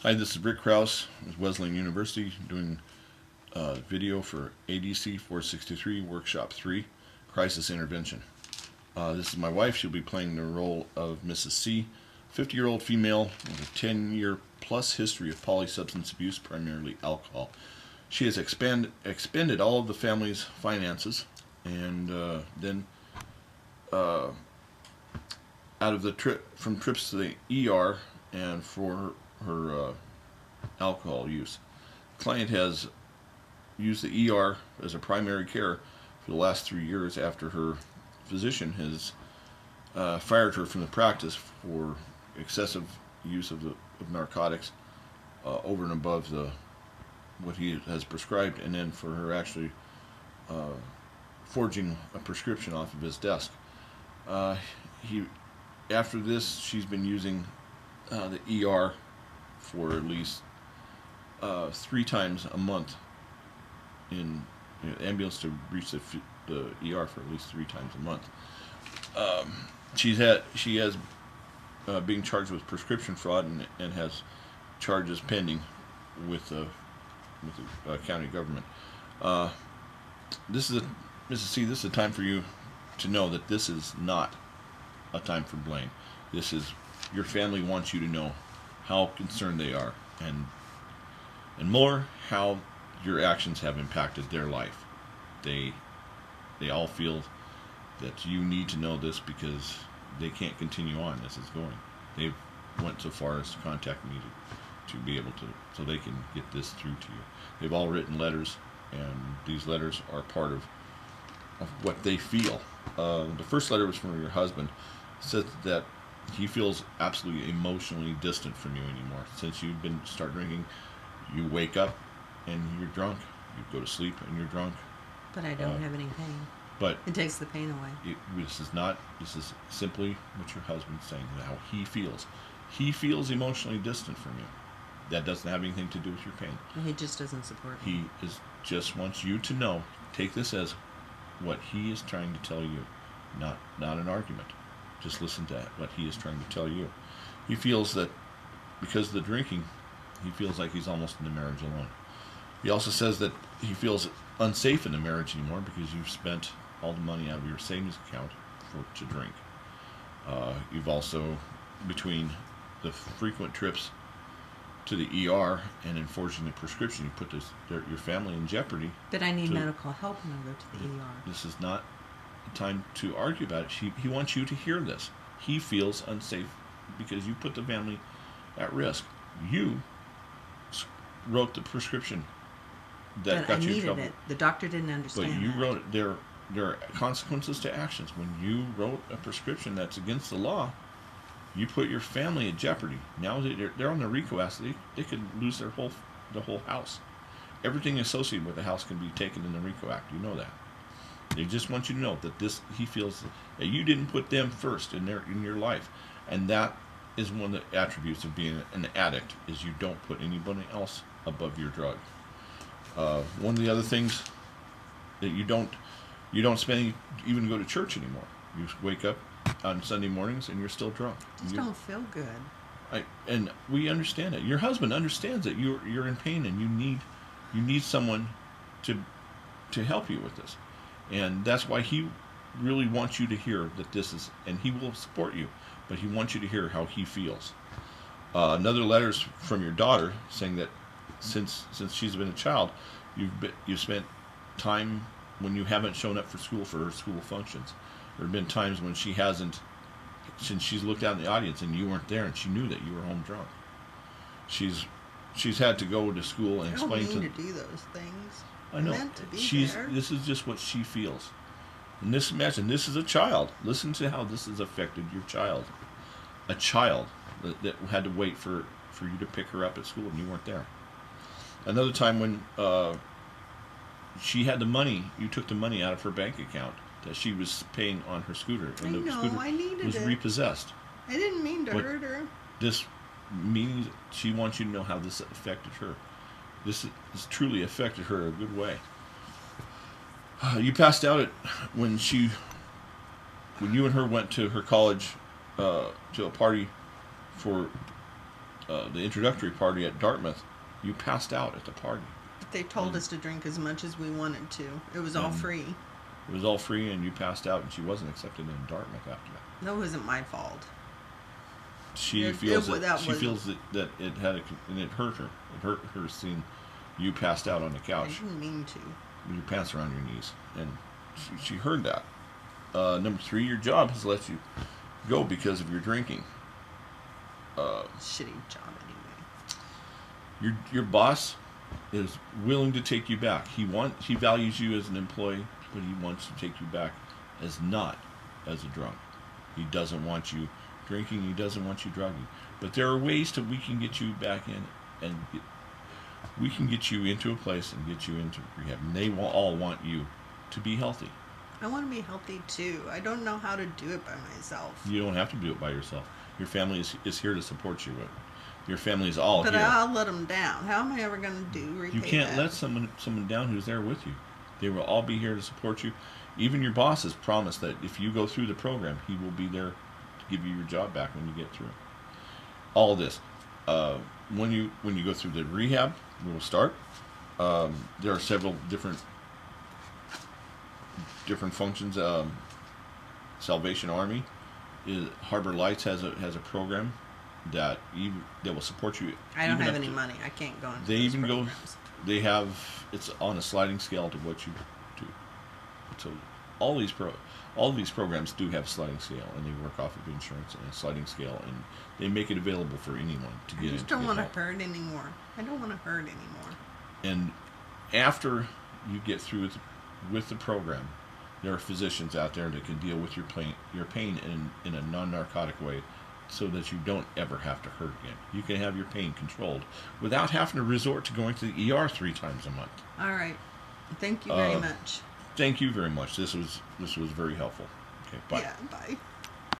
Hi, this is Rick Crouse with Weslyan University doing a video for ADC 463 Workshop 3, Crisis Intervention. This is my wife. She'll be playing the role of Mrs. C, 50-year-old female with a 10-year plus history of polysubstance abuse, primarily alcohol. She has expended all of the family's finances, and then out of the from trips to the ER and for her alcohol use. The client has used the ER as a primary care for the last 3 years after her physician has fired her from the practice for excessive use of narcotics over and above what he has prescribed, and then for her actually forging a prescription off of his desk. After this, she's been using the ER for at least 3 times a month in ambulance to reach the ER for at least 3 times a month. She has being charged with prescription fraud and has charges pending with the county government. Mrs. C, this is a time for you to know that this is not a time for blame. This is, your family wants you to know how concerned they are, and more, how your actions have impacted their life. They all feel that you need to know this because they can't continue on as it's going. They've went so far as to contact me to be able to, so they can get this through to you. They've all written letters, and these letters are part of what they feel. The first letter was from your husband. It says that he feels absolutely emotionally distant from you anymore. Since you've been start drinking, you wake up and you're drunk. You go to sleep and you're drunk. But I don't have any pain. But it takes the pain away. This is simply what your husband's saying, how he feels. He feels emotionally distant from you. That doesn't have anything to do with your pain. He just doesn't support me. He just wants you to know, take this as what he is trying to tell you, not an argument. Just listen to what he is trying to tell you. He feels that because of the drinking, he feels like he's almost in the marriage alone. He also says that he feels unsafe in the marriage anymore because you've spent all the money out of your savings account to drink. You've also, between the frequent trips to the ER and enforcing the prescription, you put your family in jeopardy. But I need medical help when I go to the ER. This is not the time to argue about it. He wants you to hear this. He feels unsafe because you put the family at risk. You wrote the prescription that got you in trouble. It. The doctor didn't understand. But you wrote it. There are consequences to actions. When you wrote a prescription that's against the law, you put your family at jeopardy. Now they're on the RICO Act. They could lose the whole house. Everything associated with the house can be taken in the RICO Act. You know that. They just want you to know that he feels that you didn't put them first in your life, and that is one of the attributes of being an addict, is you don't put anybody else above your drug. One of the other things that you don't even go to church anymore. You wake up on Sunday mornings and you're still drunk. Just don't feel good. And we understand it. Your husband understands that you're in pain and you need someone to help you with this, and that's why he really wants you to hear that this is, and he will support you, but he wants you to hear how he feels. Another letter is from your daughter saying that since she's been a child, you've spent time when you haven't shown up for her school functions. There have been times when she hasn't, since she's looked out in the audience and you weren't there, and she knew that you were home drunk. She's had to go to school and explain I don't mean to do those things. I know. Meant to be there. This is just what she feels. And imagine this is a child. Listen to how this has affected your child. A child that had to wait for you to pick her up at school and you weren't there. Another time when she had the money, you took the money out of her bank account that she was paying on her scooter, and the scooter was repossessed. I didn't mean to hurt her. This means she wants you to know how this affected her. This has truly affected her a good way. You passed out when you and her went to her college to a party for the introductory party at Dartmouth, you passed out at the party. They told us to drink as much as we wanted to. It was all free. It was all free, and you passed out, and she wasn't accepted in Dartmouth after that. That wasn't my fault. She feels that it had and it hurt her. It hurt her seeing you passed out on the couch. I didn't mean to. Your pants around your knees, and she heard that. Number 3, your job has let you go because of your drinking. Shitty job anyway. Your boss is willing to take you back. He values you as an employee, but he wants to take you back as not as a drunk. He doesn't want you drinking. He doesn't want you drugging. But there are ways we can get you back in, and we can get you into a place and get you into rehab. And they will all want you to be healthy. I want to be healthy too. I don't know how to do it by myself. You don't have to do it by yourself. Your family is here to support you. Your family is all here. But I'll let them down. How am I ever going to repay You can't that? let someone down who's there with you. They will all be here to support you. Even your boss has promised that if you go through the program, he will be there to give you your job back when you get through. All of this. When you go through the rehab, we will start. There are several different functions. Salvation Army, Harbor Lights has a program that will support you. I don't have any money. I can't go into They those even programs. They have, it's on a sliding scale to what you do. So all these programs do have a sliding scale, and they work off of insurance and a sliding scale, and they make it available for anyone to get into. I just don't want to hurt anymore. I don't want to hurt anymore. And after you get through with the program, there are physicians out there that can deal with your pain in a non-narcotic way, so that you don't ever have to hurt again. You can have your pain controlled without having to resort to going to the ER 3 times a month. All right. Thank you very much. Thank you very much. This was very helpful. Okay, bye. Yeah, bye.